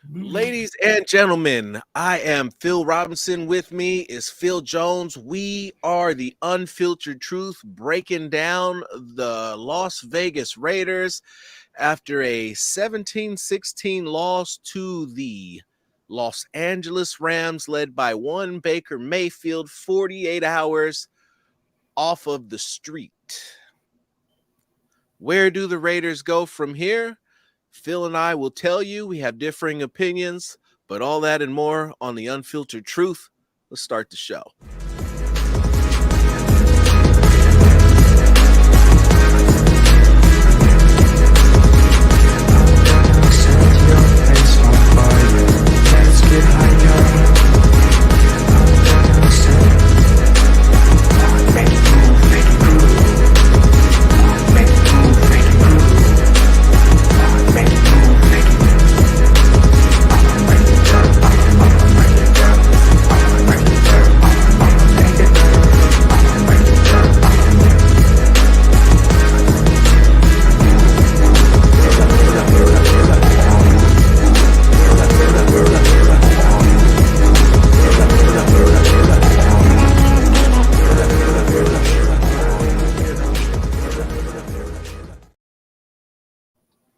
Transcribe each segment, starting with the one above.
Ladies and gentlemen, I am Phil Robinson. With me is Phil Jones. We are the Unfiltered Truth, breaking down the Las Vegas Raiders after a 17-16 loss to the Los Angeles Rams, led by one Baker Mayfield, 48 hours off of the street. Where do the Raiders go from here? Phil and I will tell you. We have differing opinions, but all that and more on the Unfiltered Truth. Let's start the show.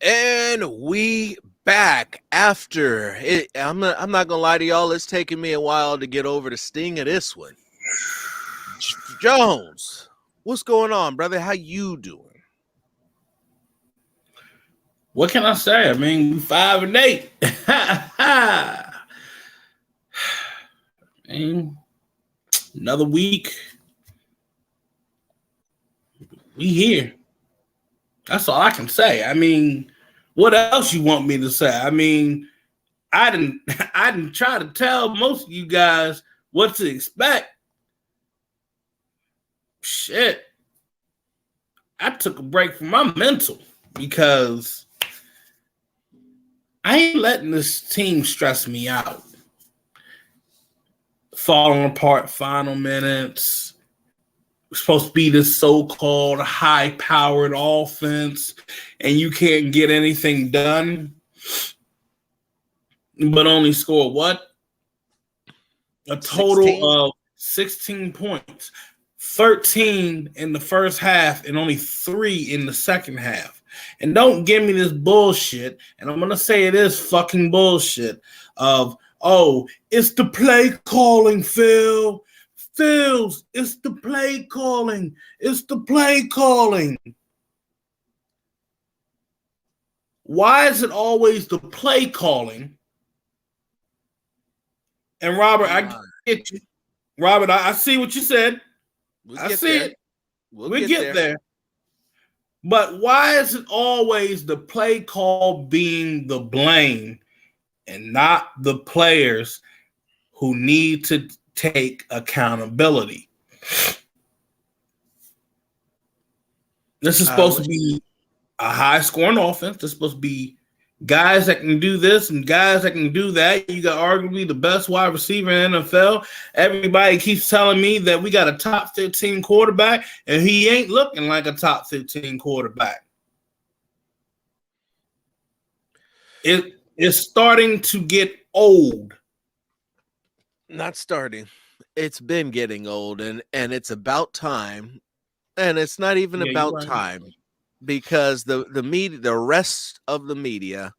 And we back after it. I'm not gonna lie to y'all. It's taken me a while to get over the sting of this one. Jones, what's going on, brother? How you doing? What can I say? I mean, 5-8. I mean, another week. We here. That's all I can say. I mean, what else you want me to say? I mean, I didn't try to tell most of you guys what to expect. Shit. I took a break from my mental because I ain't letting this team stress me out. Falling apart final minutes. Supposed to be this so-called high-powered offense, and you can't get anything done, but only score what? A total 16? of 16 points. 13 in the first half and only 3 in the second half. And don't give me this bullshit, and I'm going to say it is fucking bullshit, of, oh, it's the play calling, Phil. Phil's, it's the play calling. It's the play calling. Why is it always the play calling? And Robert, I get you. Robert, I see what you said. I see it. We'll get there. But why is it always the play call being the blame and not the players who need to take accountability? This is supposed to be a high-scoring offense. This is supposed to be guys that can do this and guys that can do that. You got arguably the best wide receiver in the NFL. Everybody keeps telling me that we got a top 15 quarterback, and he ain't looking like a top 15 quarterback. It is starting to get old. Not starting. It's been getting old, and it's about time. And it's not even about time, because the media, the rest of the media,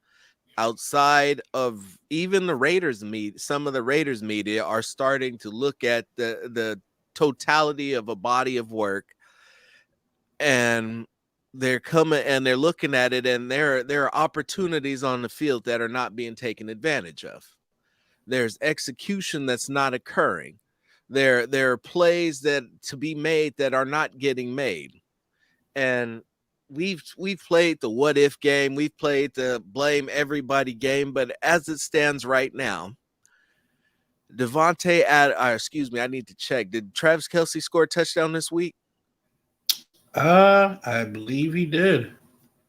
outside of even the Raiders media, some of the Raiders media are starting to look at the totality of a body of work, and they're coming and they're looking at it, and there are opportunities on the field that are not being taken advantage of. There's execution that's not occurring. There are plays that to be made that are not getting made. And we've played the what if game, we've played the blame everybody game, but as it stands right now, I need to check. Did Travis Kelce score a touchdown this week? I believe he did.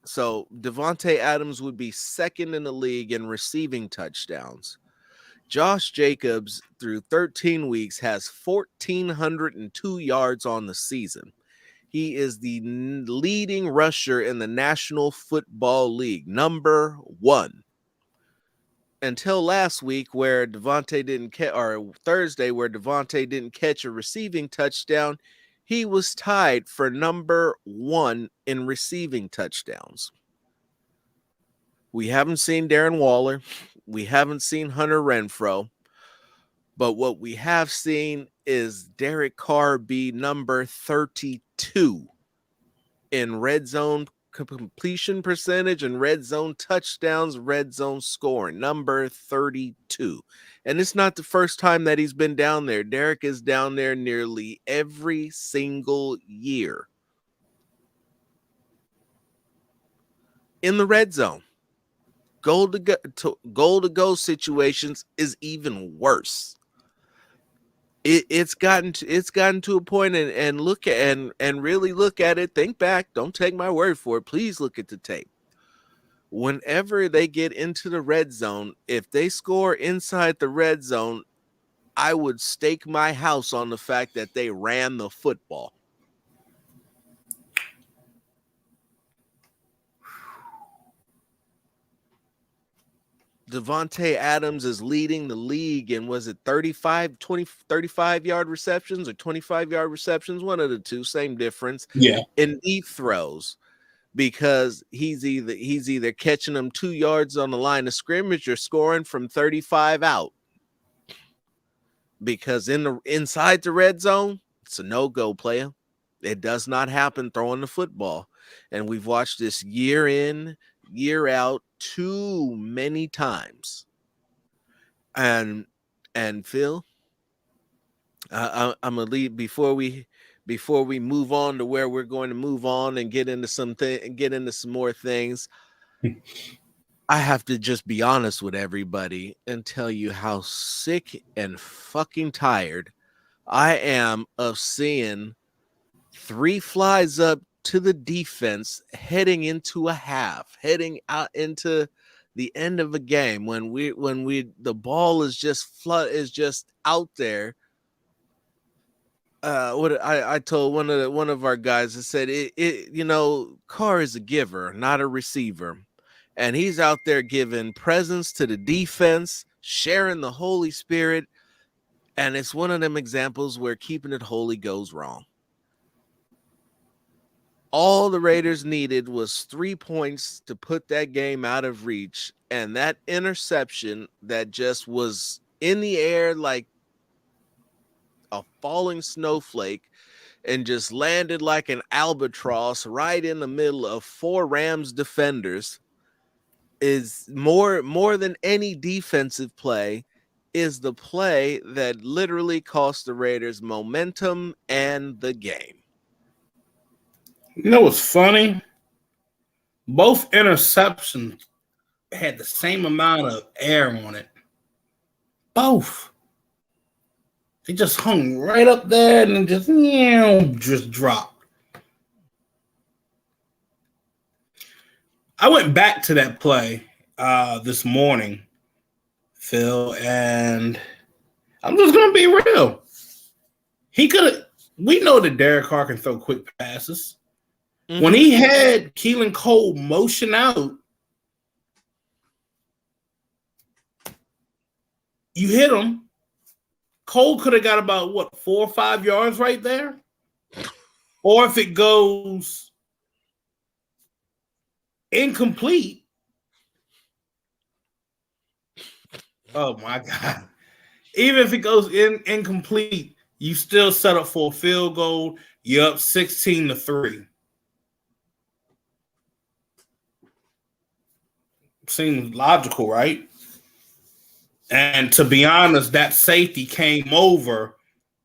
So Devontae Adams would be second in the league in receiving touchdowns. Josh Jacobs, through 13 weeks, has 1,402 yards on the season. He is the leading rusher in the National Football League, number 1. until last week where Devontae didn't catch, or Thursday where Devontae didn't catch a receiving touchdown, he was tied for number 1 in receiving touchdowns. We haven't seen Darren Waller. We haven't seen Hunter Renfrow. But what we have seen is Derek Carr be number 32 in red zone completion percentage and red zone touchdowns, red zone scoring, number 32. And it's not the first time that he's been down there. Derek is down there nearly every single year in the red zone. Goal to go situations is even worse. It's gotten to a point, and look at and really look at it. Think back. Don't take my word for it. Please look at the tape. Whenever they get into the red zone, if they score inside the red zone, I would stake my house on the fact that they ran the football. Devontae Adams is leading the league, and was it 35-yard receptions or 25-yard receptions? One of the two, same difference. Yeah. In deep throws, because he's either catching them 2 yards on the line of scrimmage or scoring from 35 out. Because inside the red zone, it's a no-go, player. It does not happen throwing the football. And we've watched this year in, year out too many times. And Phil, I'm gonna leave before we move on to where we're going to move on and get into some more things. I have to just be honest with everybody and tell you how sick and fucking tired I am of seeing 3 flies up to the defense heading into a half, heading out into the end of a game when the ball is just out there. What I told one of our guys, I said, Carr is a giver, not a receiver. And he's out there giving presents to the defense, sharing the Holy Spirit. And it's one of them examples where keeping it holy goes wrong. All the Raiders needed was 3 points to put that game out of reach. And that interception that just was in the air like a falling snowflake and just landed like an albatross right in the middle of 4 Rams defenders is more than any defensive play, is the play that literally cost the Raiders momentum and the game. You know what's funny? Both interceptions had the same amount of air on it. Both. They just hung right up there and just dropped. I went back to that play this morning, Phil, and I'm just going to be real. We know that Derek Carr can throw quick passes. Mm-hmm. When he had Keelan Cole motion out, you hit him. Cole could have got about 4 or 5 yards right there. Or if it goes incomplete, oh my God. Even if it goes incomplete, you still set up for a field goal. You're up 16-3. Seems logical, right? And to be honest, that safety came over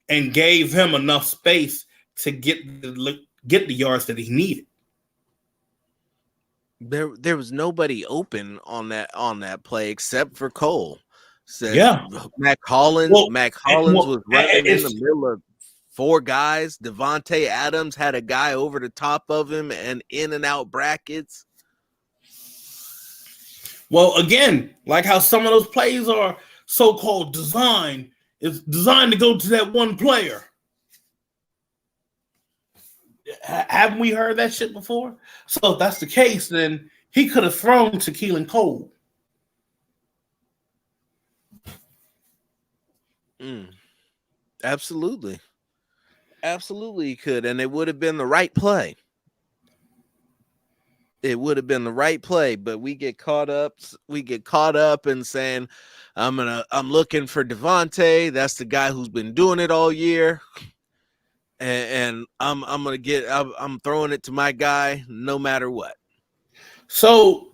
and gave him enough space to get the yards that he needed. There was nobody open on that play except for Cole. Mac Hollins was running in the middle of 4 guys. Devontae Adams had a guy over the top of him and in and out brackets. Well, again, like how some of those plays are so-called designed, it's designed to go to that one player. Haven't we heard that shit before? So if that's the case, then he could have thrown to Keelan Cole. Absolutely. Absolutely he could. And it would have been the right play. It would have been the right play, but we get caught up. We get caught up in saying, I'm looking for Devontae. That's the guy who's been doing it all year. And I'm throwing it to my guy no matter what. So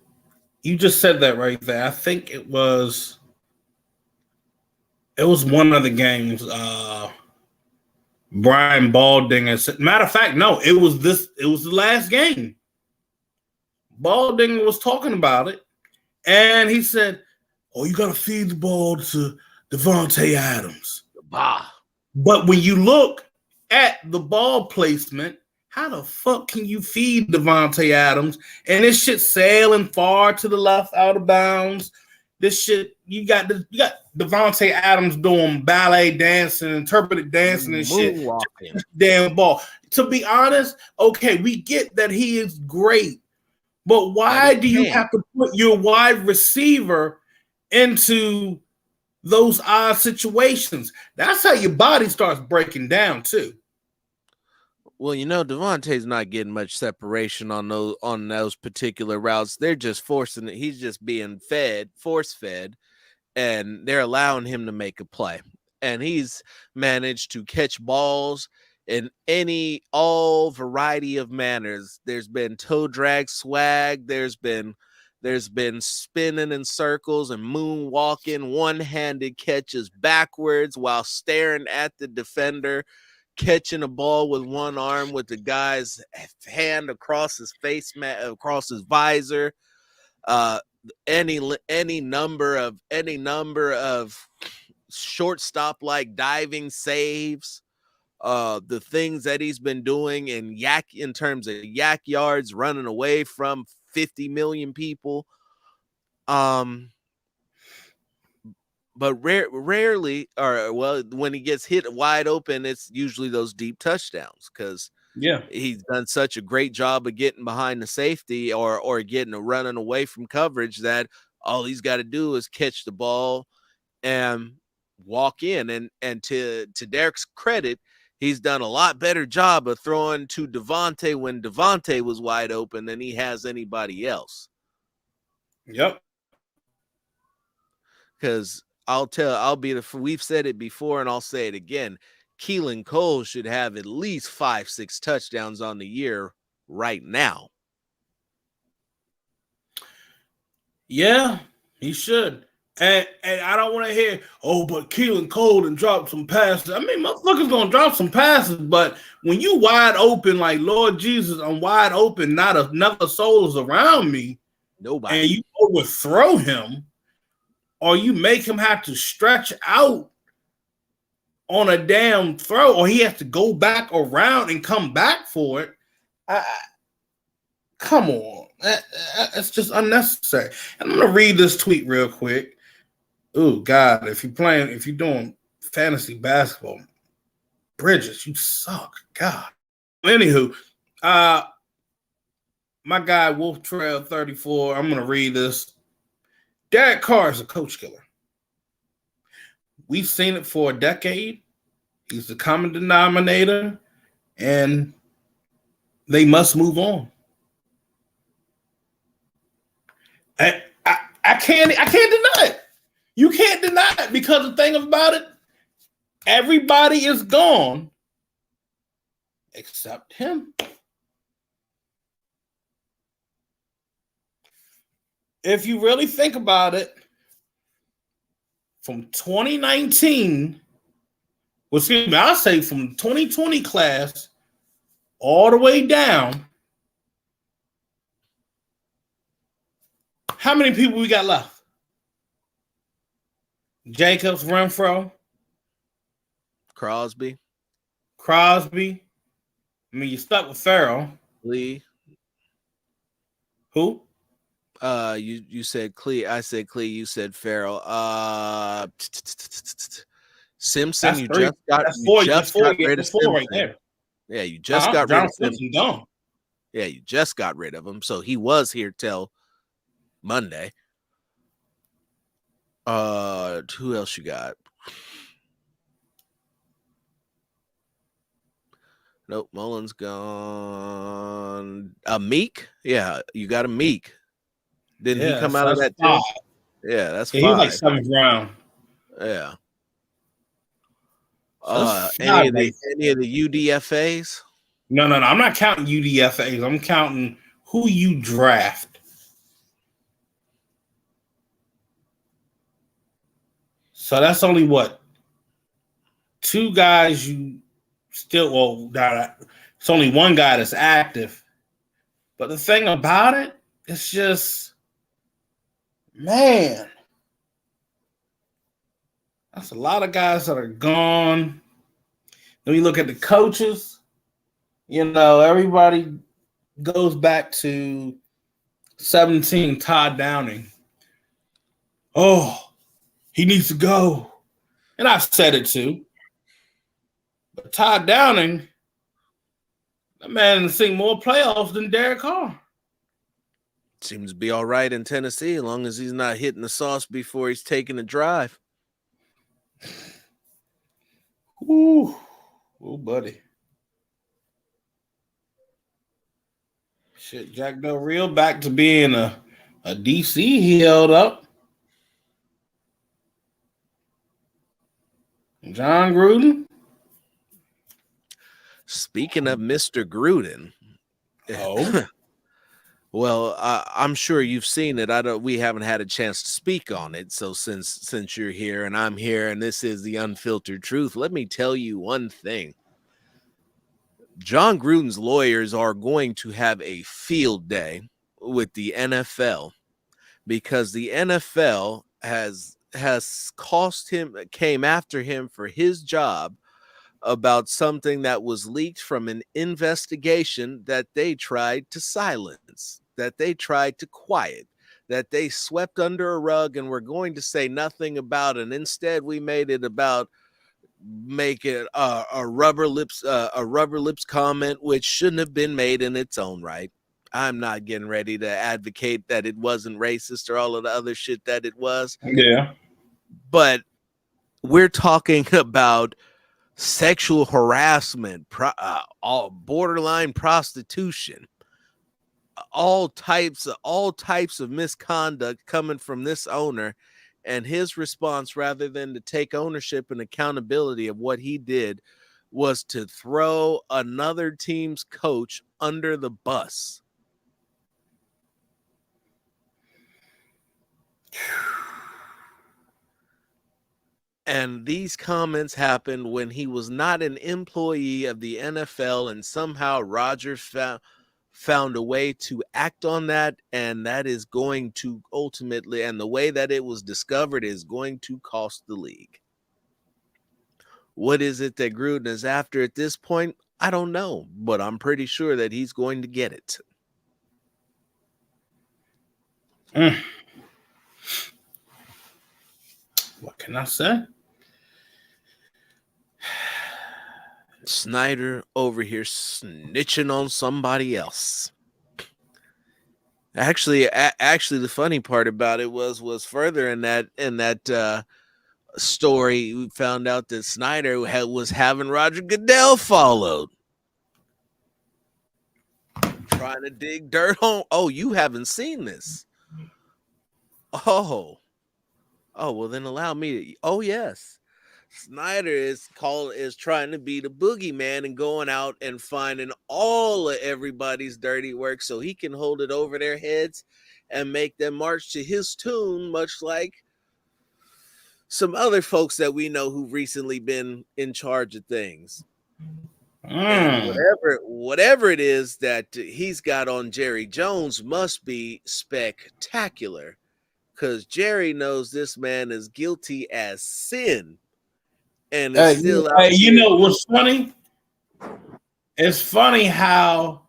you just said that right there. I think it was one of the games. Brian Baldinger said, matter of fact, no, it was the last game. Baldinger was talking about it, and he said, "Oh, you got to feed the ball to Devontae Adams." Bah. But when you look at the ball placement, how the fuck can you feed Devontae Adams and this shit sailing far to the left out of bounds? This shit, you got Devontae Adams doing ballet dancing, interpretive dancing and shit. Damn ball. To be honest, okay, we get that he is great, but why do you have to put your wide receiver into those odd situations? That's how your body starts breaking down too. Well, Devontae's not getting much separation on those particular routes. They're just forcing it. He's just being force fed, and they're allowing him to make a play. And he's managed to catch balls in all variety of manners. There's been toe drag swag. There's been spinning in circles and moonwalking, one-handed catches backwards while staring at the defender, catching a ball with one arm with the guy's hand across his face, across his visor. Any number of shortstop like diving saves. The things that he's been doing in terms of yak yards, running away from 50 million people. But rarely, when he gets hit wide open, it's usually those deep touchdowns because he's done such a great job of getting behind the safety or running away from coverage that all he's got to do is catch the ball and walk in. And to Derek's credit, he's done a lot better job of throwing to Devontae when Devontae was wide open than he has anybody else. Yep. Because we've said it before and I'll say it again. Keelan Cole should have at least 5-6 touchdowns on the year right now. Yeah, he should. And I don't want to hear, but Keelan Cole and dropped some passes. I mean, motherfuckers gonna drop some passes, but when you wide open, like Lord Jesus, I'm wide open, not another soul is around me. Nobody. And you overthrow him, or you make him have to stretch out on a damn throw, or he has to go back around and come back for it. Come on. That's just unnecessary. And I'm going to read this tweet real quick. Oh, God, if you're doing fantasy basketball, Bridges, you suck. God. Anywho, my guy, Wolf Trail 34, I'm going to read this. Derek Carr is a coach killer. We've seen it for a decade. He's the common denominator, and they must move on. I can't deny it. You can't deny it because the thing about it, everybody is gone except him. If you really think about it, from 2019, I'll say from 2020 class all the way down, how many people we got left? Jacobs, Renfro, Crosby. I mean, you stuck with Farrell. Lee. Who? You said Clee. I said Clee. You said Farrell. Simpson. That's you three. just got. That's four. You just got rid of Simpson. Right there. Yeah, you just got rid of Simpson. Gone. Yeah, you just got rid of him. So he was here till Monday. Who else you got? Nope, Mullins gone. Meek? Yeah, you got a Meek. Didn't he come out of that's that five. too? Yeah, that's Yeah, he was like 5. seventh round. Yeah. So that's Any five of the right UDFAs? No. I'm not counting UDFAs. I'm counting who you draft. So that's only what? 2 guys you still, it's only 1 guy that's active. But the thing about it, it's just, man, that's a lot of guys that are gone. Then you look at the coaches, everybody goes back to 17, Todd Downing. Oh, he needs to go. And I've said it too. But Todd Downing, that man has seen more playoffs than Derek Carr. Seems to be all right in Tennessee as long as he's not hitting the sauce before he's taking a drive. Ooh, buddy. Shit, Jack Del Rio back to being a DC. He held up. John Gruden. Speaking of Mr. Gruden, Oh, well, I'm sure you've seen it. We haven't had a chance to speak on it. So since you're here and I'm here, and this is the Unfiltered Truth, let me tell you one thing. John Gruden's lawyers are going to have a field day with the NFL because the NFL has came after him for his job about something that was leaked from an investigation that they tried to silence, that they tried to quiet, that they swept under a rug and were going to say nothing about. And instead, we made it about make it a rubber lips comment, which shouldn't have been made in its own right. I'm not getting ready to advocate that it wasn't racist or all of the other shit that it was. yeah. But we're talking about sexual harassment, all borderline prostitution, all types of misconduct coming from this owner. And his response, rather than to take ownership and accountability of what he did, was to throw another team's coach under the bus. And these comments happened when he was not an employee of the NFL, and somehow Roger found a way to act on that, and that is going to ultimately, and the way that it was discovered is going to cost the league. What is it that Gruden is after at this point? I don't know, but I'm pretty sure that he's going to get it. What can I say? Snyder over here snitching on somebody else. Actually, the funny part about it was further in that story, we found out that Snyder was having Roger Goodell followed, trying to dig dirt on. Oh, you haven't seen this? Oh, well, then allow me to. Oh, yes. Snyder is trying to be the boogeyman and going out and finding all of everybody's dirty work so he can hold it over their heads and make them march to his tune, much like some other folks that we know who've recently been in charge of things. And whatever it is that he's got on Jerry Jones must be spectacular, because Jerry knows this man is guilty as sin. And it's still out here. What's funny? It's funny how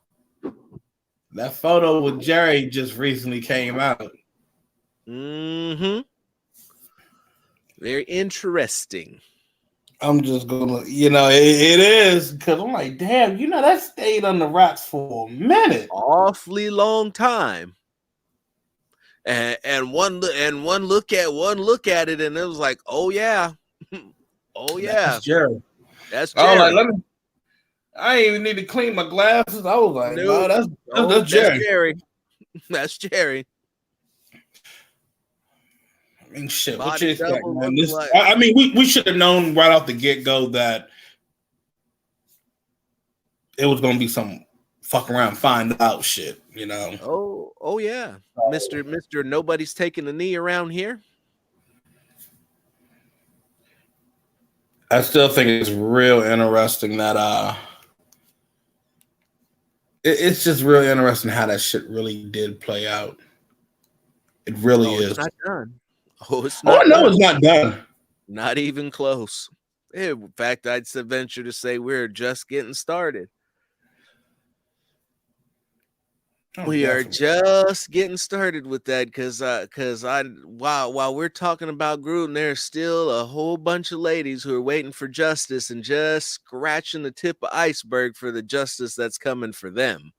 that photo with Jerry just recently came out. Mm-hmm. Very interesting. I'm just gonna, it is, because I'm like, damn, that stayed on the rocks for a minute, awfully long time. And one look at it, and it was like, oh yeah, oh yeah, that's Jerry. That's Jerry. I didn't even need to clean my glasses. I was like, No, that's Jerry. Jerry. That's Jerry. I mean, shit. What Body you expect, double man? looking like. I mean, we should have known right off the get go that it was gonna be some fuck around, find out shit. You know? Oh yeah, Mister. Nobody's taking a knee around here. I still think it's real interesting that it's just really interesting how that shit really did play out. It really is. It's not done. It's not. Oh, I know done. It's not done. Not even close. In fact, I'd venture to say we're just getting started. We are just getting started with that because while we're talking about Gruden, there's still a whole bunch of ladies who are waiting for justice and just scratching the tip of iceberg for the justice that's coming for them.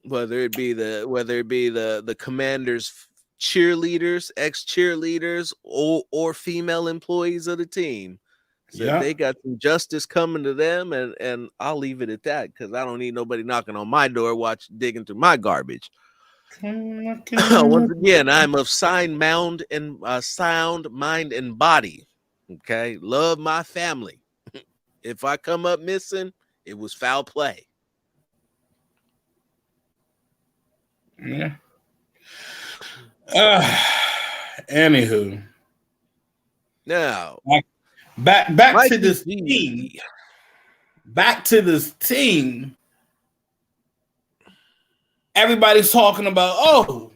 Whether it be the Commanders cheerleaders, ex-cheerleaders, or female employees of the team. So they got some justice coming to them, and I'll leave it at that because I don't need nobody knocking on my door, digging through my garbage. Once again, I'm of sound mind and body. Okay, love my family. If I come up missing, it was foul play. Yeah. Anywho, now back to this team. Back to this team. Everybody's talking about,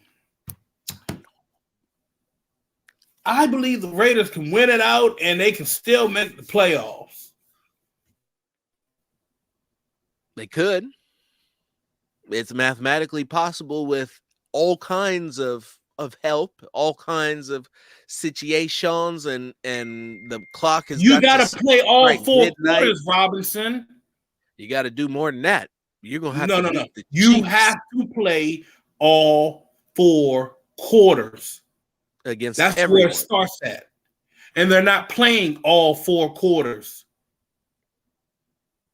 I believe the Raiders can win it out and they can still make the playoffs. They could. It's mathematically possible with all kinds of help, all kinds of situations, and the clock is. You got to play all 4 quarters, Robinson. You got to do more than that. You're gonna have no. You have to play all 4 quarters against. That's everyone. Where it starts at, and they're not playing all 4 quarters.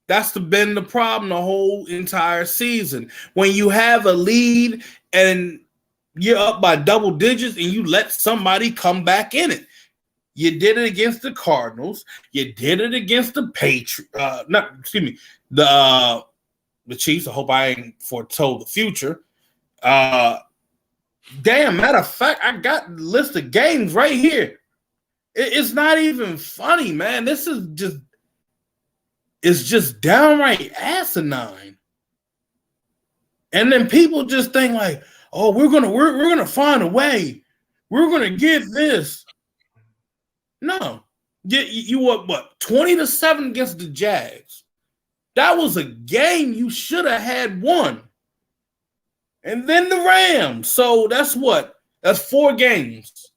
That's been the problem the whole entire season. When you have a lead and you're up by double digits and you let somebody come back in it. You did it against the Cardinals. You did it against the the Chiefs. I hope I ain't foretold the future. Matter of fact, I got the list of games right here. It's not even funny, man. This is just downright asinine. And then people just think like, oh, we're gonna find a way. We're gonna get this. No, you were what 20-7 against the Jags. That was a game you should have had won. And then the Rams. So that's 4 games.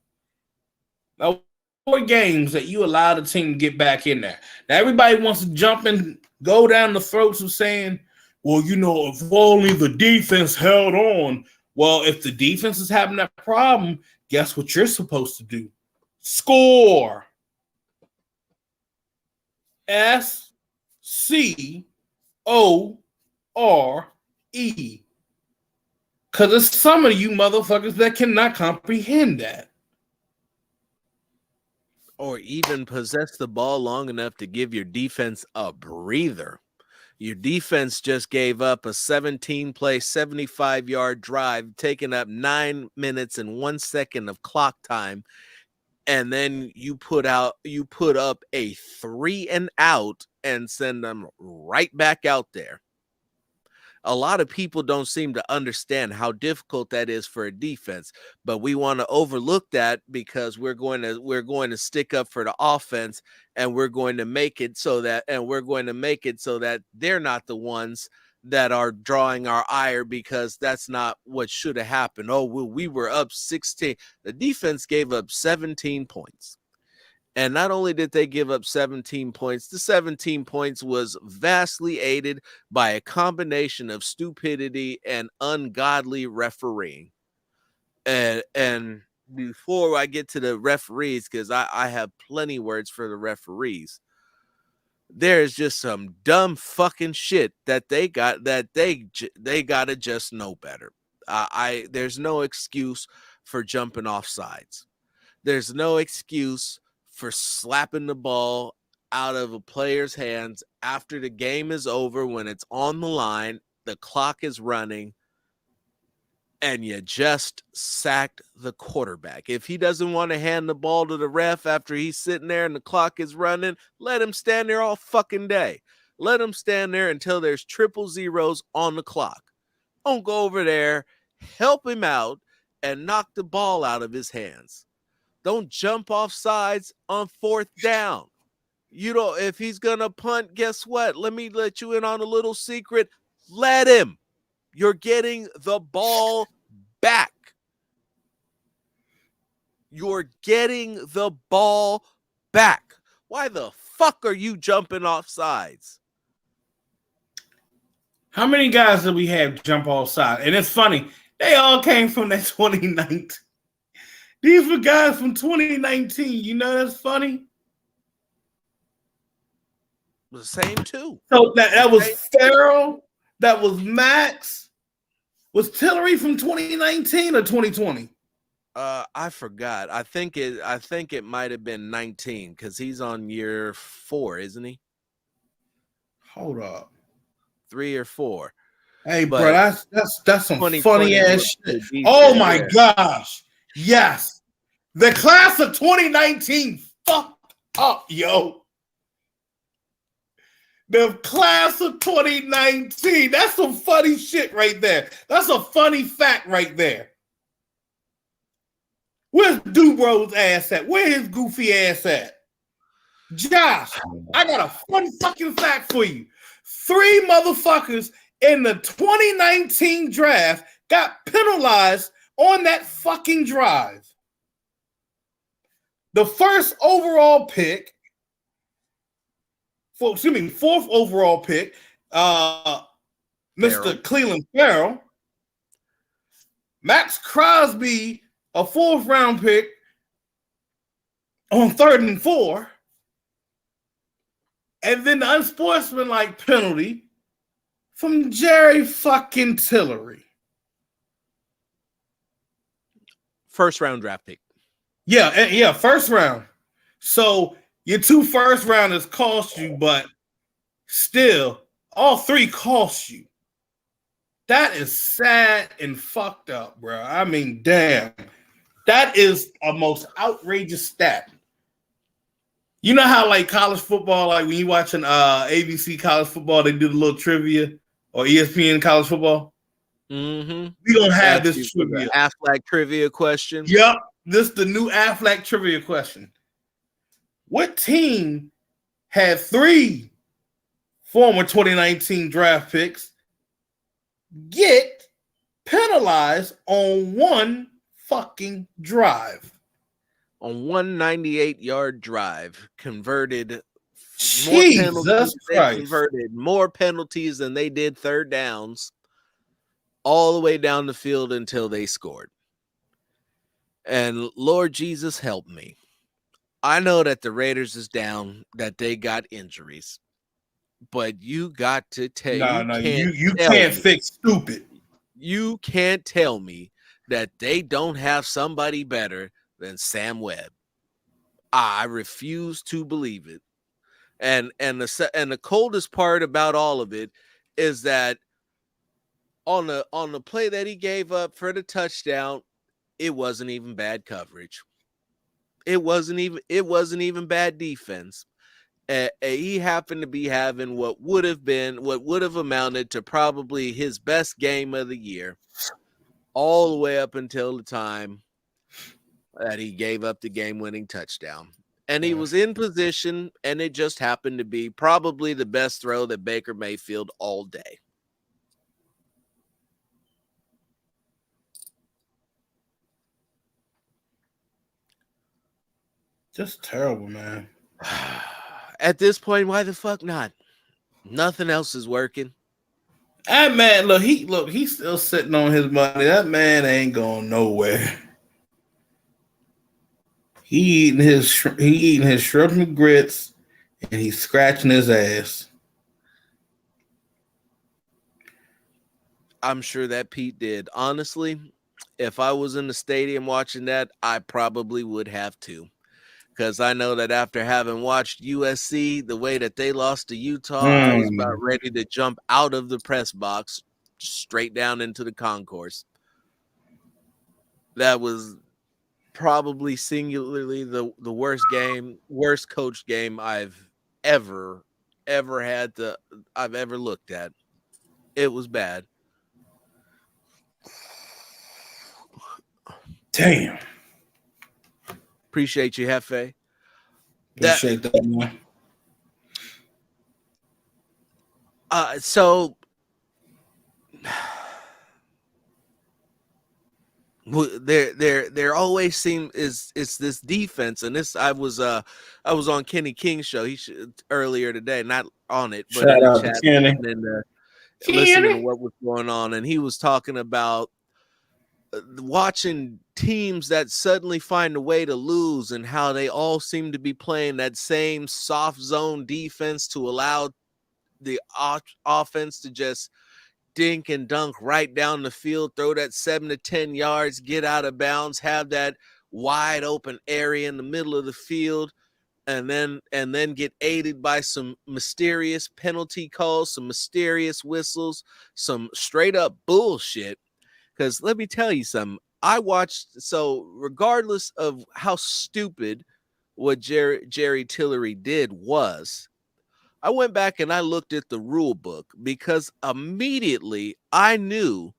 Now, 4 games that you allowed the team to get back in there. Now everybody wants to jump and go down the throats of saying, well, if only the defense held on. Well, if the defense is having that problem, guess what you're supposed to do? Score. SCORE. Because there's some of you motherfuckers that cannot comprehend that. Or even possess the ball long enough to give your defense a breather. Your defense just gave up a 17-play, 75-yard drive, taking up 9 minutes and 1 second of clock time. And then you put up a 3 and out and send them right back out there. A lot of people don't seem to understand how difficult that is for a defense, but we want to overlook that because we're going to stick up for the offense, and we're going to make it so that they're not the ones that are drawing our ire, because that's not what should have happened. Oh, well, we were up 16. The defense gave up 17 points. And not only did they give up 17 points, the 17 points was vastly aided by a combination of stupidity and ungodly refereeing. And before I get to the referees, because I have plenty words for the referees. There's just some dumb fucking shit that they gotta just know better. There's no excuse for jumping off sides. There's no excuse for slapping the ball out of a player's hands after the game is over, when it's on the line, the clock is running, and you just sacked the quarterback. If he doesn't want to hand the ball to the ref after he's sitting there and the clock is running, let him stand there all fucking day. Let him stand there until there's triple zeros on the clock. Don't go over there, help him out, and knock the ball out of his hands. Don't jump off sides on 4th down. You know, if he's going to punt, guess what? Let me let you in on a little secret. Let him. You're getting the ball back. You're getting the ball back. Why the fuck are you jumping off sides? How many guys did we have jump off sides? And it's funny, they all came from that 2019. These were guys from 2019. You know that's funny? The same too. So that was Farrell. That was Max. Was Tillery from 2019 or 2020? I forgot. I think it might have been 19, because he's on year 4, isn't he? Hold up. 3 or 4. Hey, bro, that's some funny ass shit. Oh my gosh. Yes. The class of 2019 fucked up, yo. The class of 2019. That's some funny shit right there. That's a funny fact right there. Where's Dubro's ass at? Where his goofy ass at? Josh, I got a fun fucking fact for you. 3 motherfuckers in the 2019 draft got penalized on that fucking drive. The first overall pick, fourth overall pick, Mr. Cleveland Farrell. Max Crosby, a 4th round pick on 3rd and 4. And then the unsportsmanlike penalty from Jerry fucking Tillery. 1st round draft pick. Yeah, 1st round. So your 2 first rounders cost you, but still, all 3 cost you. That is sad and fucked up, bro. I mean, damn. That is a most outrageous stat. You know how, like, college football, like when you watching ABC college football, they do the little trivia, or ESPN college football? Mm-hmm. We don't have this trivia. Affleck trivia question. Yep. This is the new Affleck trivia question. What team had 3 former 2019 draft picks get penalized on 1 fucking drive? On 198-yard drive, converted Jesus Christ. Converted more penalties than they did 3rd downs, all the way down the field until they scored. And Lord Jesus help me. I know that the Raiders is down, that they got injuries, but you got to tell you can't fix stupid. You can't tell me that they don't have somebody better than Sam Webb. I refuse to believe it. And the coldest part about all of it is that on the play that he gave up for the touchdown, it wasn't even bad coverage. It wasn't even bad defense. He happened to be having what would have amounted to probably his best game of the year, all the way up until the time that he gave up the game-winning touchdown. And he was in position, and it just happened to be probably the best throw that Baker Mayfield all day. Just terrible, man. At this point, why the fuck not? Nothing else is working. That man, he's still sitting on his money. That man ain't going nowhere. He eating his shrimp and grits, and he's scratching his ass. I'm sure that Pete did. Honestly, if I was in the stadium watching that, I probably would have too. Because I know that after having watched USC, the way that they lost to Utah, I was about ready to jump out of the press box straight down into the concourse. That was probably singularly the worst coach game I've ever had to I've ever looked at. It was bad. Damn. Appreciate you, Hefe. That Appreciate that, man. so there always seem is it's this defense, and this I was on Kenny King's show earlier today, not on it but in Shout the out to chat, Kenny. listening to what was going on, and he was talking about watching teams that suddenly find a way to lose and how they all seem to be playing that same soft zone defense to allow the offense to just dink and dunk right down the field, throw that 7 to 10 yards, get out of bounds, have that wide open area in the middle of the field, and then get aided by some mysterious penalty calls, some mysterious whistles, some straight up bullshit. Because let me tell you something. I watched, so regardless of how stupid what Jerry Tillery did was, I went back and I looked at the rule book because immediately I knew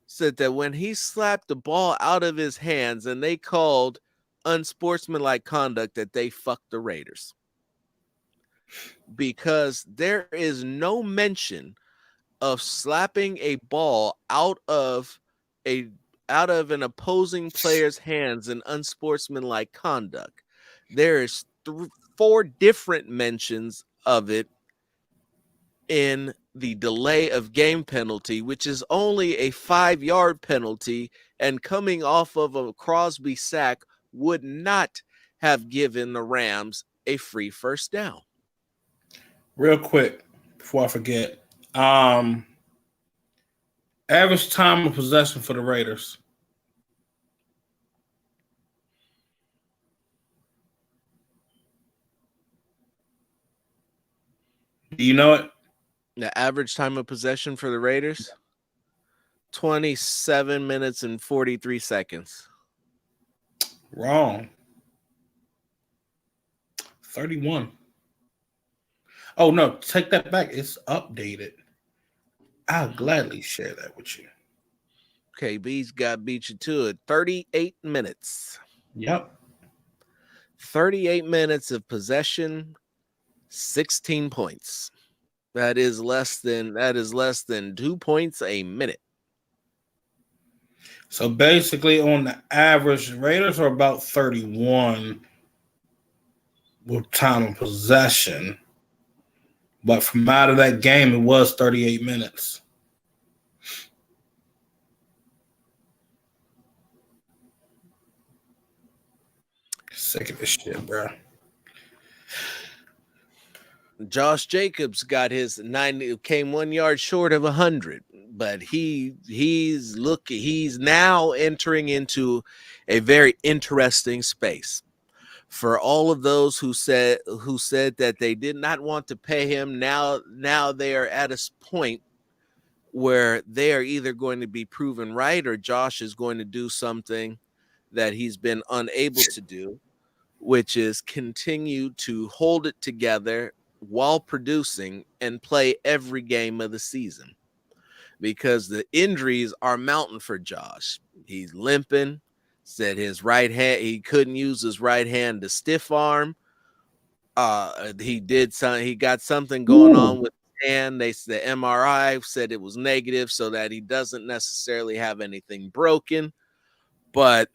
said that when he slapped the ball out of his hands and they called unsportsmanlike conduct, that they fucked the Raiders. Because there is no mention of slapping a ball a out of an opposing player's hands in unsportsmanlike conduct. There is 4 different mentions of it in the delay of game penalty, which is only a 5-yard penalty, and coming off of a Crosby sack would not have given the Rams a free first down. Real quick, before I forget, average time of possession for the Raiders. Do you know it? The average time of possession for the Raiders, 27 minutes and 43 seconds. Wrong. 31. Oh, no, take that back. It's updated. I'll gladly share that with you. KB's got beat you to it. 38 minutes. Yep. 38 minutes of possession, 16 points. That is less than 2 points a minute. So basically, on the average, Raiders are about 31 with time of possession. But from out of that game, it was 38 minutes. Sick of this shit, bro. Josh Jacobs got his 90, came 1 yard short of 100, but he's now entering into a very interesting space. For all of those who said that they did not want to pay him, now they are at a point where they are either going to be proven right, or Josh is going to do something that he's been unable to do, which is continue to hold it together while producing and play every game of the season, because the injuries are mounting for Josh. He's limping. Said his right hand, he couldn't use his right hand to stiff arm. He got something going on with his hand. The MRI said it was negative, so that he doesn't necessarily have anything broken, but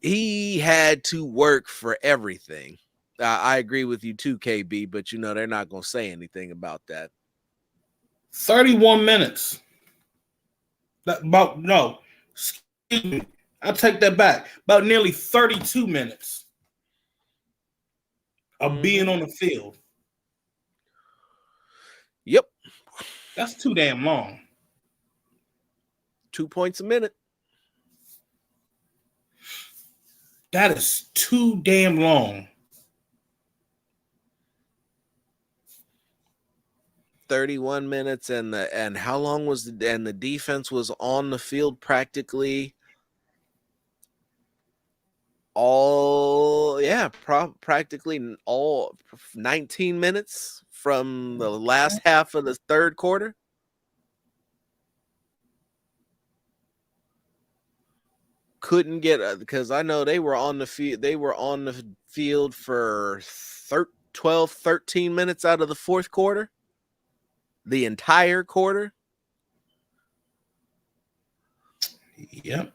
he had to work for everything. I agree with you too, KB, but they're not going to say anything about that. 31 minutes. Excuse me. I take that back. About nearly 32 minutes of being on the field. Yep. That's too damn long. 2 points a minute. That is too damn long. 31 minutes, and how long was the defense was on the field practically practically all 19 minutes from the last half of the third quarter. Couldn't get because I know they were on the field. They were on the field for 12, 13 minutes out of the fourth quarter. The entire quarter. Yep.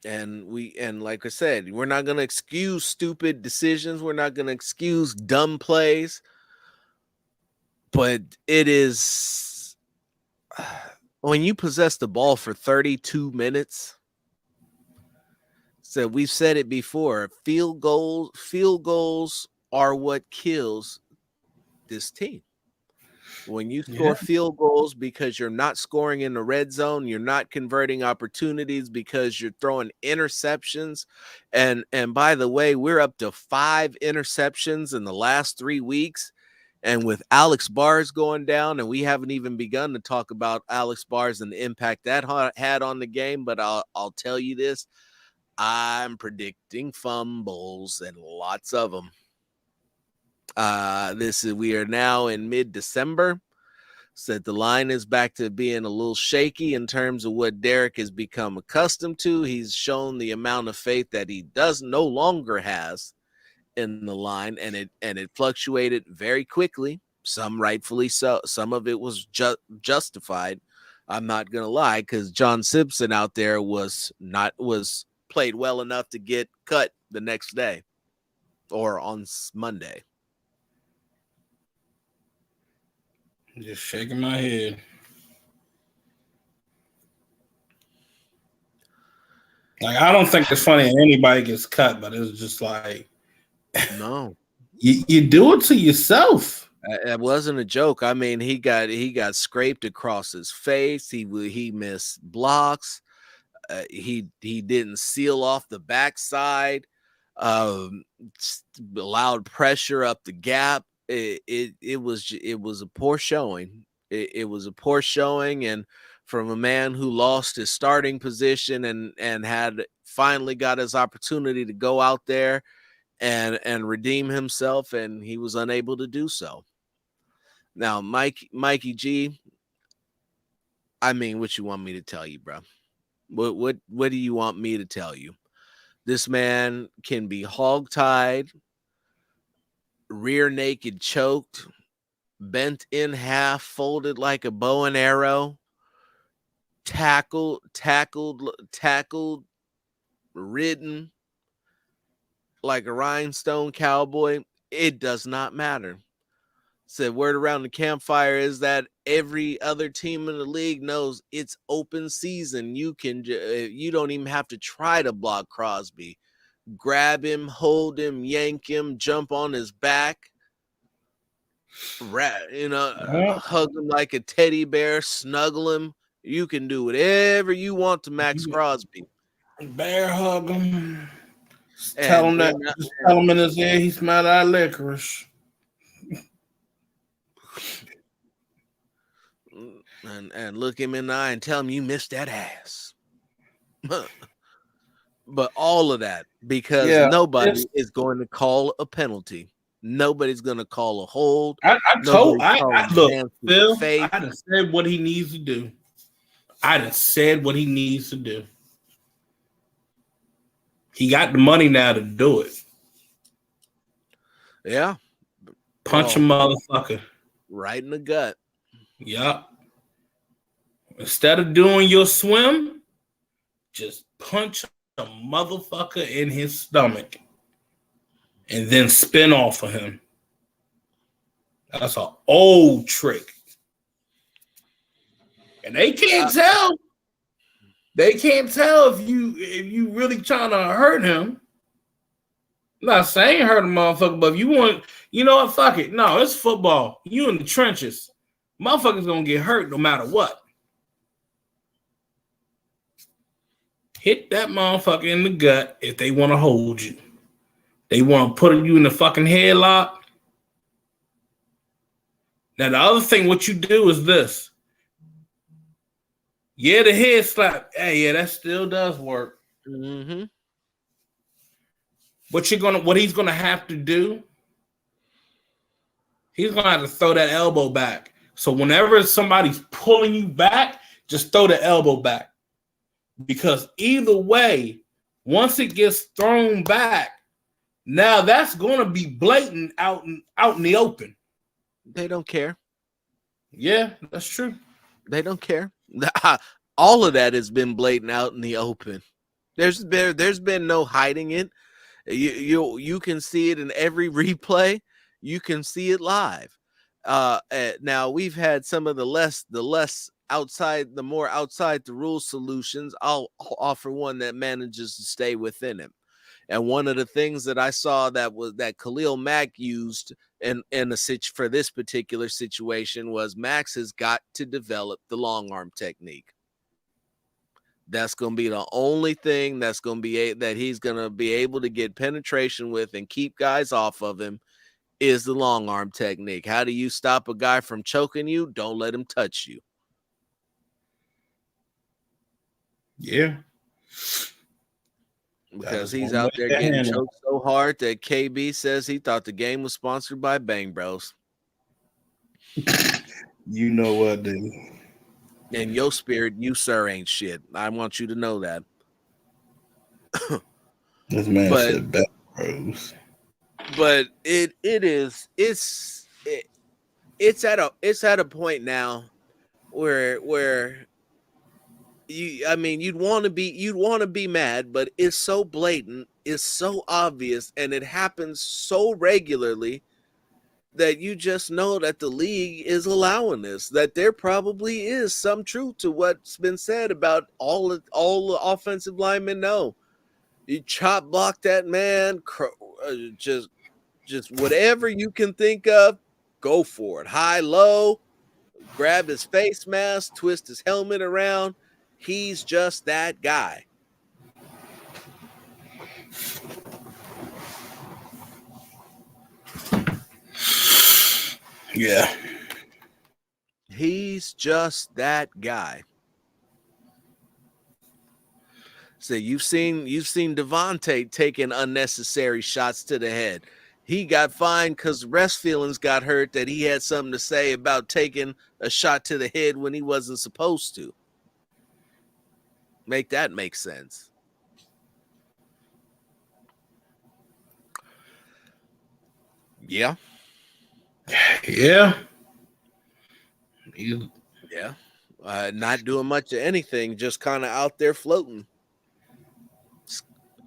And like I said, we're not going to excuse stupid decisions. We're not going to excuse dumb plays. But it is when you possess the ball for 32 minutes. So we've said it before. Field goals are what kills this team. When you score field goals because you're not scoring in the red zone, you're not converting opportunities because you're throwing interceptions. And by the way, we're up to 5 interceptions in the last 3 weeks. And with Alex Bars going down, and we haven't even begun to talk about Alex Bars and the impact that had on the game, but I'll tell you this. I'm predicting fumbles and lots of them. We are now in mid-December. Said the line is back to being a little shaky in terms of what Derek has become accustomed to. He's shown the amount of faith that he no longer has in the line, and it fluctuated very quickly. Some rightfully so. Some of it was justified. I'm not gonna lie, because John Simpson out there was played well enough to get cut the next day or on Monday. Just shaking my head. Like, I don't think it's funny anybody gets cut, but it's just like, no, you do it to yourself. It wasn't a joke. I mean, he got scraped across his face. He missed blocks. He didn't seal off the backside. Allowed pressure up the gap. It was a poor showing. It was a poor showing, and from a man who lost his starting position and had finally got his opportunity to go out there and redeem himself, and he was unable to do so. Now, Mikey G, I mean, what you want me to tell you, bro? What do you want me to tell you? This man can be hogtied, rear naked choked, bent in half, folded like a bow and arrow, tackled, ridden like a rhinestone cowboy. It does not matter. Said word around the campfire is that every other team in the league knows it's open season. You don't even have to try to block Crosby. Grab him, hold him, yank him, jump on his back, hug him like a teddy bear, snuggle him. You can do whatever you want to Max Crosby. Bear hug him. Tell him in his ear he smelled our licorice. And look him in the eye and tell him you missed that ass. But all of that because nobody is going to call a penalty. Nobody's going to call a hold. Look, Phil, I done said what he needs to do. He got the money now to do it. Yeah. Punch a motherfucker. Right in the gut. Yup. Instead of doing your swim, just punch a motherfucker in his stomach and then spin off of him. That's an old trick. And they can't tell. They can't tell if you really trying to hurt him. I'm not saying hurt a motherfucker, but if you want, you know what? Fuck it. No, it's football. You in the trenches. Motherfuckers gonna get hurt no matter what. Hit that motherfucker in the gut if they want to hold you. They want to put you in the fucking headlock. Now, the other thing, what you do is this. Yeah, the head slap. Hey, yeah, that still does work. Mm-hmm. What he's gonna have to do, he's gonna have to throw that elbow back. So whenever somebody's pulling you back, just throw the elbow back. Because either way, once it gets thrown back, now that's gonna be blatant out in the open. They don't care. Yeah, that's true. They don't care. All of that has been blatant out in the open. There's been no hiding it. You can see it in every replay. You can see it live. Now we've had some of the more outside the rules solutions. I'll offer one that manages to stay within him. And one of the things that I saw that Khalil Mack used for this particular situation was Max has got to develop the long arm technique. That's going to be the only thing that's going to be that he's going to be able to get penetration with and keep guys off of him is the long arm technique. How do you stop a guy from choking you? Don't let him touch you. Yeah. Because he's out there getting choked so hard that KB says he thought the game was sponsored by Bang Bros. You know what, dude? In your spirit, you, sir, ain't shit. I want you to know that. This man said Bang Bros. But it's at a point now where you'd want to be mad, but it's so blatant, it's so obvious, and it happens so regularly that you just know that the league is allowing this, that there probably is some truth to what's been said about all the offensive linemen know. You chop block that man, just whatever you can think of, go for it. High, low, grab his face mask, twist his helmet around. He's just that guy. Yeah. He's just that guy. So you've seen Devontae taking unnecessary shots to the head. He got fined because rest feelings got hurt that he had something to say about taking a shot to the head when he wasn't supposed to. Make that make sense. Yeah. Yeah. Yeah. Not doing much of anything, just kind of out there floating.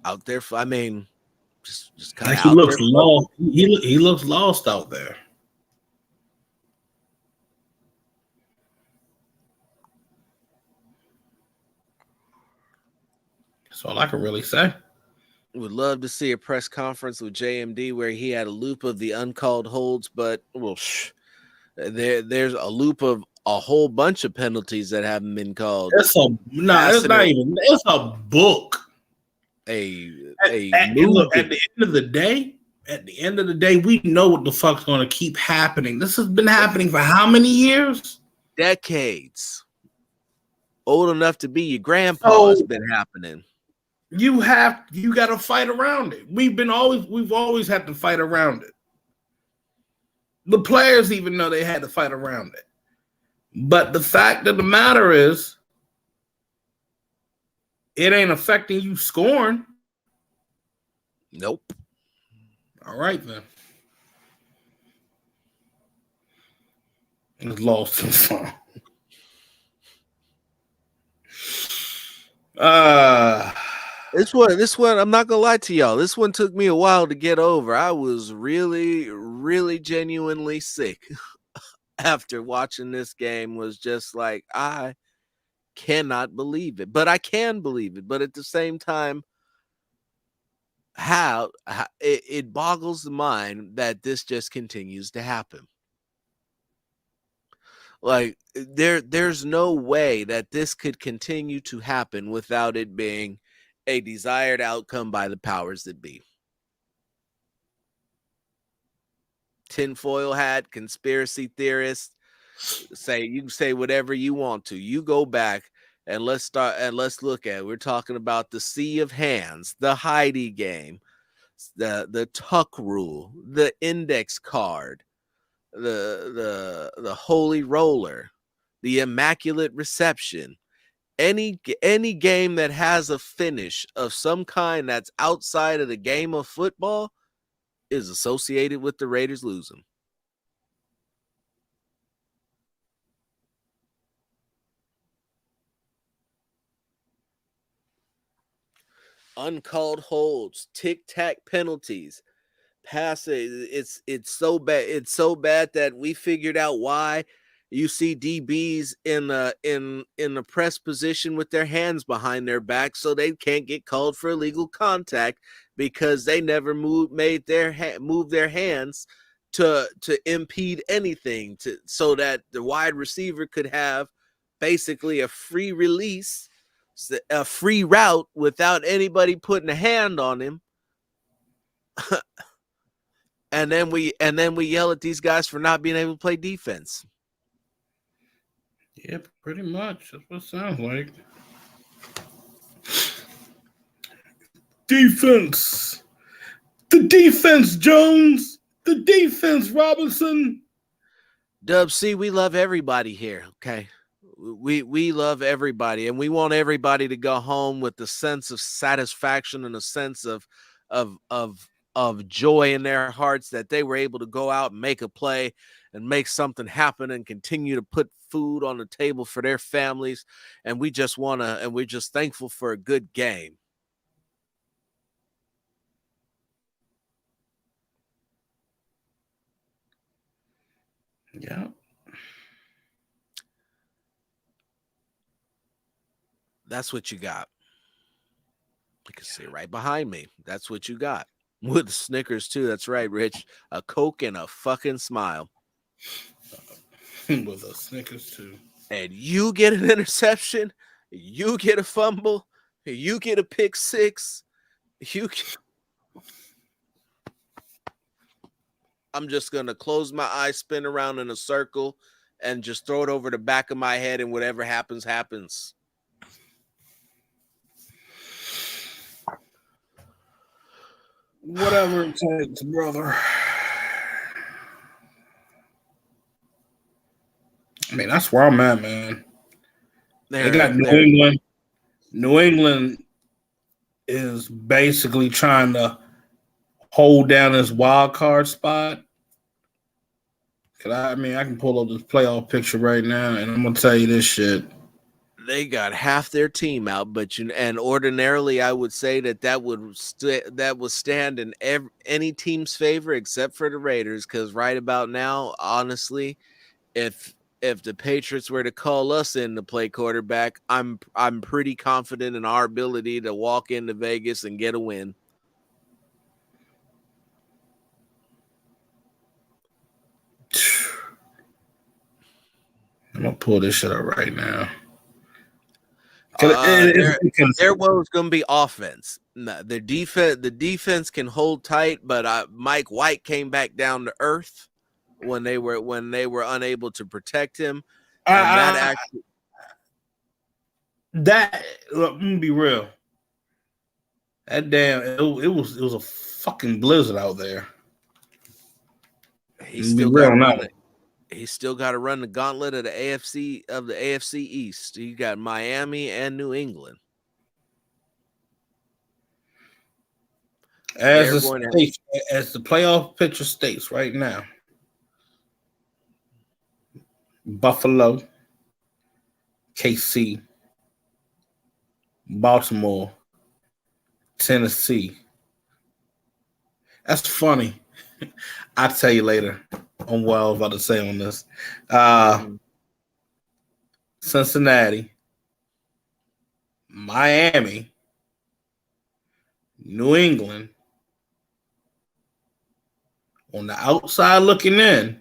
Out there, I mean, just kind of like he looks lost. He looks lost out there. That's all I can really say. Would love to see a press conference with JMD where he had a loop of the uncalled holds, but there's a loop of a whole bunch of penalties that haven't been called. It's not even. It's a book. Look, at the end of the day, we know what the fuck's going to keep happening. This has been happening for how many years? Decades. Old enough to be your grandpa. It's been happening. You got to fight around it. We've always had to fight around it. The players even know they had to fight around it. But the fact of the matter is, it ain't affecting you scoring. Nope. All right, then. It's lost and found. This one, I'm not gonna lie to y'all. This one took me a while to get over. I was really, really genuinely sick after watching this game. Was just like, I cannot believe it, but I can believe it. But at the same time, how it boggles the mind that this just continues to happen. Like there's no way that this could continue to happen without it being a desired outcome by the powers that be. Tinfoil hat, conspiracy theorists, you can say whatever you want to. You go back and let's look at it. We're talking about the sea of hands, the Heidi game, the tuck rule, the index card, the holy roller, the immaculate reception. Any game that has a finish of some kind that's outside of the game of football is associated with the Raiders losing. Uncalled holds, tic-tac penalties, passes. It's so bad. It's so bad that we figured out why you see DBs in the press position with their hands behind their back, so they can't get called for illegal contact because they never move their hands to impede anything, so that the wide receiver could have basically a free release, a free route without anybody putting a hand on him. and then we yell at these guys for not being able to play defense. Yeah, pretty much. That's what it sounds like. Defense. The defense, Jones. The defense, Robinson. Dub C, we love everybody here, okay? We love everybody, and we want everybody to go home with a sense of satisfaction and a sense of joy in their hearts that they were able to go out and make a play and make something happen and continue to put food on the table for their families. And we're just thankful for a good game. Yeah. That's what you got. You can see right behind me. That's what you got. With Snickers too. That's right, Rich. A Coke and a fucking smile. With a Snickers too. And you get an interception, you get a fumble, you get a pick six, I'm just gonna close my eyes, spin around in a circle, and just throw it over the back of my head, and whatever happens, happens. Whatever it takes, brother. I mean, that's where I'm at, man. They got New England. New England is basically trying to hold down this wild card spot. I can pull up this playoff picture right now, and I'm gonna tell you this shit. They got half their team out, and ordinarily I would say that would stand in any team's favor except for the Raiders, because right about now, honestly, if the Patriots were to call us in to play quarterback, I'm pretty confident in our ability to walk into Vegas and get a win. I'm gonna pull this shit up right now. Their woe is going to be offense. The defense can hold tight, but Mike White came back down to earth when they were unable to protect him. And let me be real. That damn it was a fucking blizzard out there. He's still got to run the gauntlet of the AFC East. You got Miami and New England. As the playoff picture states right now, Buffalo, KC, Baltimore, Tennessee. That's funny. I'll tell you later on what I was about to say on this. Cincinnati, Miami, New England, on the outside looking in,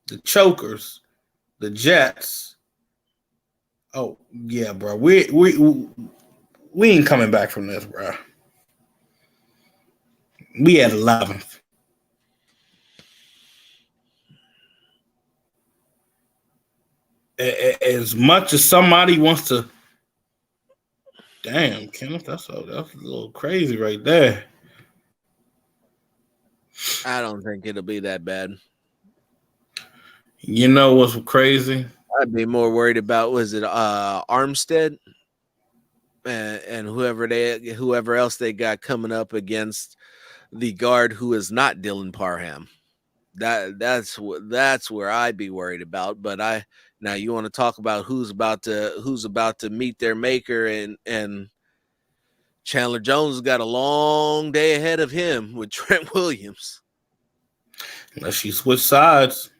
the chokers, the Jets. Oh yeah, bro. We ain't coming back from this, bro. We at 11th. As much as somebody wants to, damn, Kenneth, that's a little crazy right there. I don't think it'll be that bad. You know what's crazy? I'd be more worried about Armstead and whoever else they got coming up against the guard who is not Dylan Parham. That's where I'd be worried about. But now you want to talk about who's about to meet their maker, and Chandler Jones has got a long day ahead of him with Trent Williams. Unless you switch sides.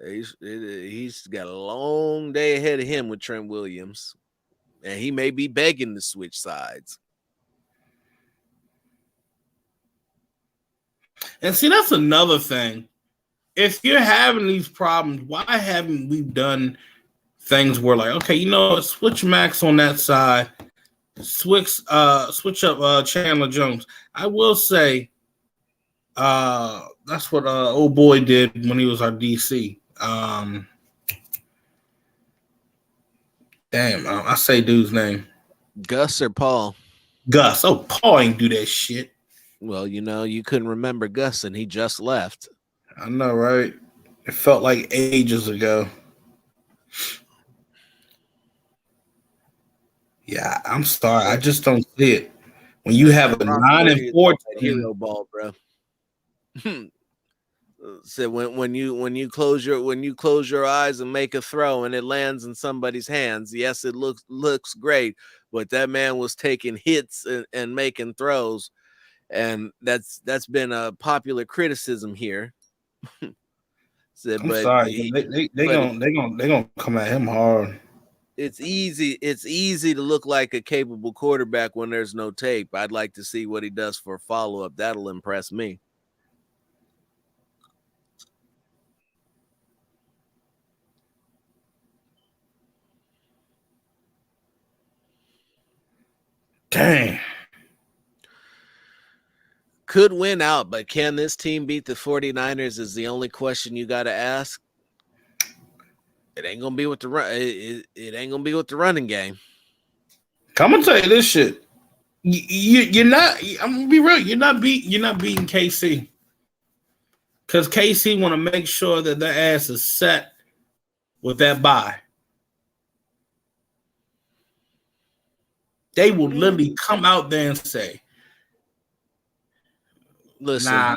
He's got a long day ahead of him with Trent Williams, and he may be begging to switch sides. And see, that's another thing. If you're having these problems, why haven't we done things where, like, okay, you know what, switch Max on that side, switch up Chandler Jones. I will say that's what old boy did when he was our DC. I say dude's name. Gus or Paul? Gus. Oh, Paul ain't do that shit. Well, you couldn't remember Gus, and he just left. I know, right? It felt like ages ago. Yeah, I'm sorry. I just don't see it. When you have a 9-4 hero ball, bro. So when you close your eyes and make a throw and it lands in somebody's hands, yes, it looks great, but that man was taking hits and making throws, and that's been a popular criticism here. I'm sorry, they gonna come at him hard. It's easy to look like a capable quarterback when there's no tape. I'd like to see what he does for follow-up. That'll impress me. Dang. Could win out, but can this team beat the 49ers is the only question you got to ask. It ain't gonna be with the run. It ain't gonna be with the running game. I'm gonna tell you this shit. You're not. I'm gonna be real. You're not beating KC because KC want to make sure that their ass is set with that bye. They will literally come out there and say, "Listen, nah,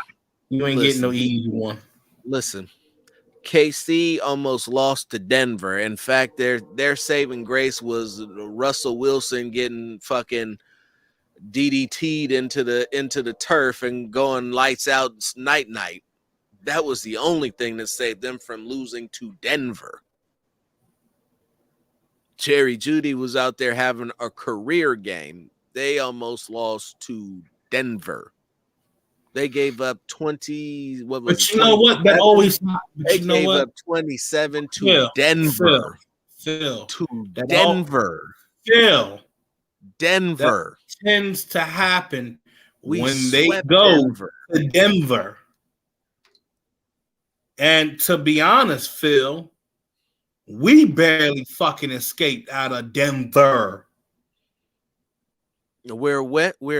you ain't getting no easy one." Listen. KC almost lost to Denver. In fact, their saving grace was Russell Wilson getting fucking DDT'd into the turf and going lights out night. That was the only thing that saved them from losing to Denver. Jerry Jeudy was out there having a career game. They almost lost to Denver. They gave up 20. What was but it? You know what? That always. They gave up 27 to Denver. Phil. To Denver. Phil. Denver. That tends to happen when they go to Denver. And to be honest, Phil, we barely fucking escaped out of Denver. We're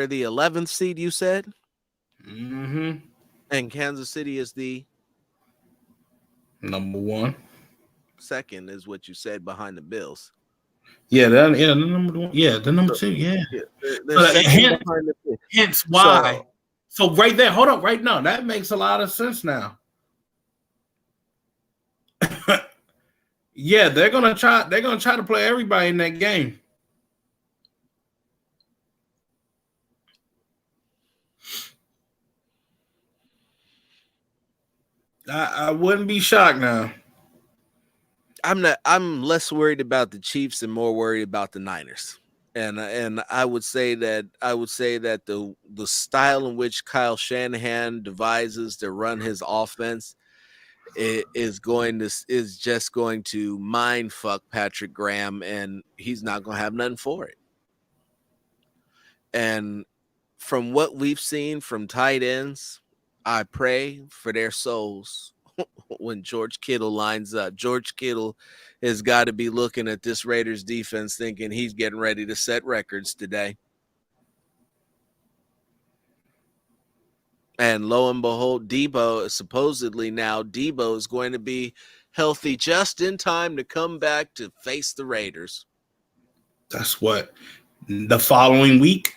the 11th seed, you said? Mm-hmm. And Kansas City is the number 1. Second is what you said, behind the Bills. Yeah, the number 1. Yeah, the number 2. Yeah. Hence why. So right there, hold up, right now. That makes a lot of sense now. Yeah, they're gonna try to play everybody in that game. I wouldn't be shocked now. I'm less worried about the Chiefs and more worried about the Niners. And I would say that the style in which Kyle Shanahan devises to run his offense is just going to mind fuck Patrick Graham, and he's not going to have nothing for it. And from what we've seen from tight ends, I pray for their souls when George Kittle lines up. George Kittle has got to be looking at this Raiders defense thinking he's getting ready to set records today. And lo and behold, supposedly now Debo is going to be healthy just in time to come back to face the Raiders. That's what, the following week?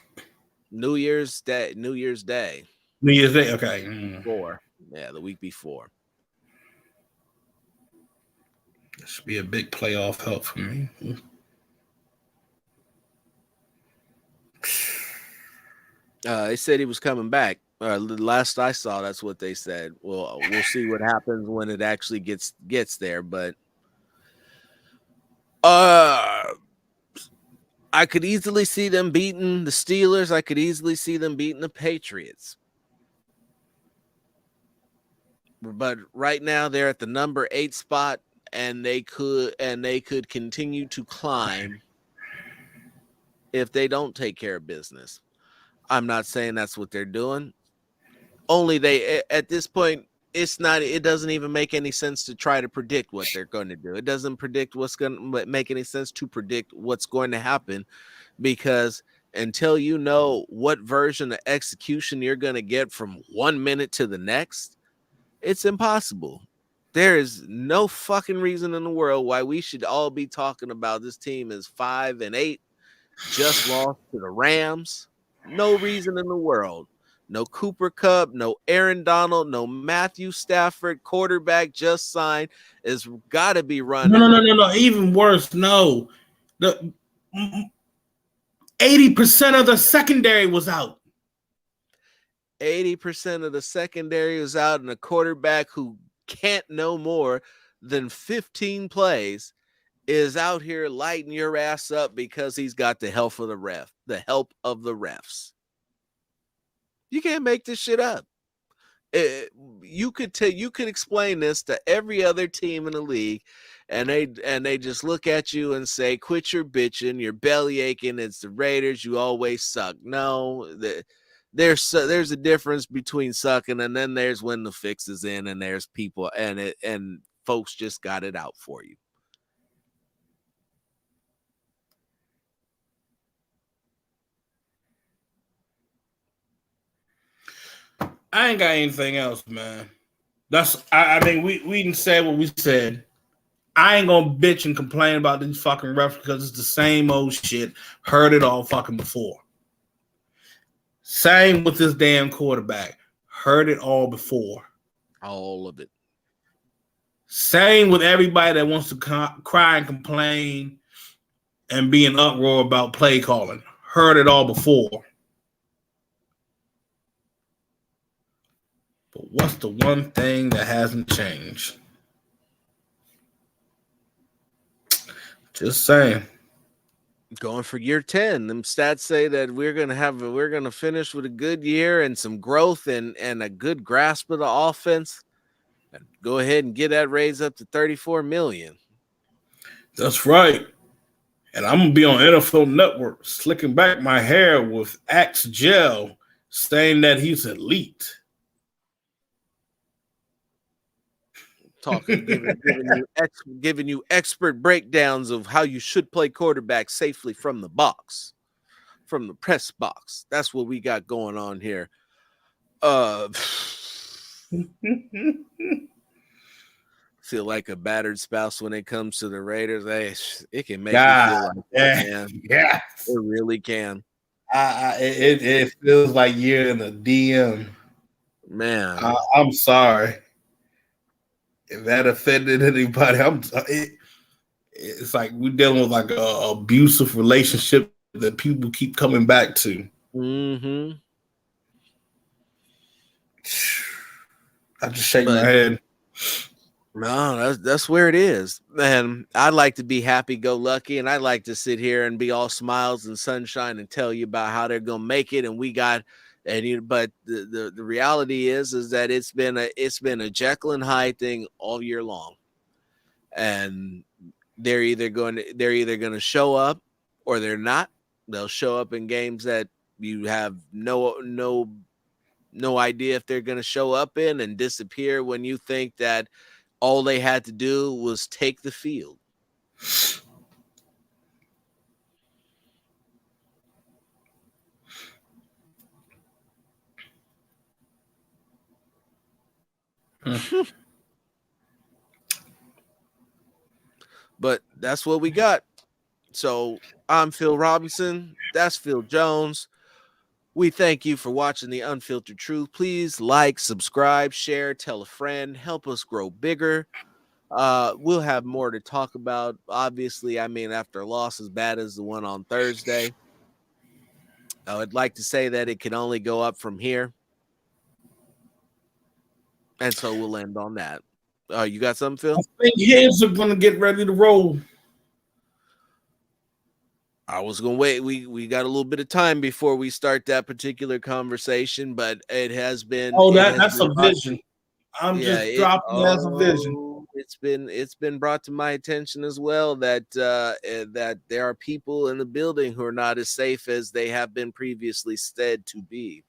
New Year's Day. New Year's Day, okay. 4. Yeah, the week before. This should be a big playoff help for me. They said he was coming back. Last I saw, that's what they said. Well, we'll see what happens when it actually gets there. But I could easily see them beating the Steelers. I could easily see them beating the Patriots. But right now they're at the number 8 spot, and they could continue to climb if they don't take care of business. I'm not saying that's what they're doing. Only they, at this point, it doesn't even make any sense to try to predict what they're going to do. It doesn't predict what's going to make any sense to predict what's going to happen, because until you know what version of execution you're going to get from 1 minute to the next, it's impossible. There is no fucking reason in the world why we should all be talking about this team is 5-8, just lost to the Rams. No reason in the world. No Cooper Kupp, no Aaron Donald, no Matthew Stafford, quarterback just signed, is got to be running. No. Even worse, no. The 80% of the secondary was out. 80% of the secondary was out, and a quarterback who can't know more than 15 plays is out here lighting your ass up because he's got the help of the refs. You can't make this shit up. You could explain this to every other team in the league, and they just look at you and say, "Quit your bitching, you're belly aching. It's the Raiders. You always suck." No, there's a difference between sucking and then there's when the fix is in, and there's people and folks just got it out for you. I ain't got anything else, man. I mean, we didn't say what we said. I ain't gonna bitch and complain about these fucking refs because it's the same old shit. Heard it all fucking before. Same with this damn quarterback. Heard it all before. All of it. Same with everybody that wants to cry and complain and be an uproar about play calling. Heard it all before. But what's the one thing that hasn't changed? Just saying. Going for year 10. Them stats say that we're gonna finish with a good year and some growth and a good grasp of the offense. And go ahead and get that raise up to $34 million. That's right. And I'm gonna be on NFL Network slicking back my hair with Axe Gel, saying that he's elite. Talking, giving you expert breakdowns of how you should play quarterback safely from the box, from the press box. That's what we got going on here. Feel like a battered spouse when it comes to the Raiders. Hey, it can make you feel like that, man. Yeah, it really can. It feels like you're in a DM, man. I'm sorry if that offended anybody. It's like we're dealing with like a abusive relationship that people keep coming back to. Mm-hmm. I just shake my head. No, that's where it is. And I like to be happy go lucky, and I like to sit here and be all smiles and sunshine and tell you about how they're gonna make it. And we got but the reality is that it's been a Jekyll and Hyde thing all year long. And they're either gonna show up or they're not. They'll show up in games that you have no idea if they're gonna show up in and disappear when you think that all they had to do was take the field. But that's what we got. So I'm Phil Robinson. That's Phil Jones. We thank you for watching the Unfiltered Truth. Please like, subscribe, share, tell a friend, help us grow bigger. We'll have more to talk about. Obviously, I mean, after a loss as bad as the one on Thursday, I would like to say that it can only go up from here. And so we'll end on that. You got something, Phil? I think heads are gonna get ready to roll. I was gonna wait. We got a little bit of time before we start that particular conversation, but it has been. Oh, It has that's been a vision. I'm yeah. just dropping it as a vision. It's been brought to my attention as well that that there are people in the building who are not as safe as they have been previously said to be.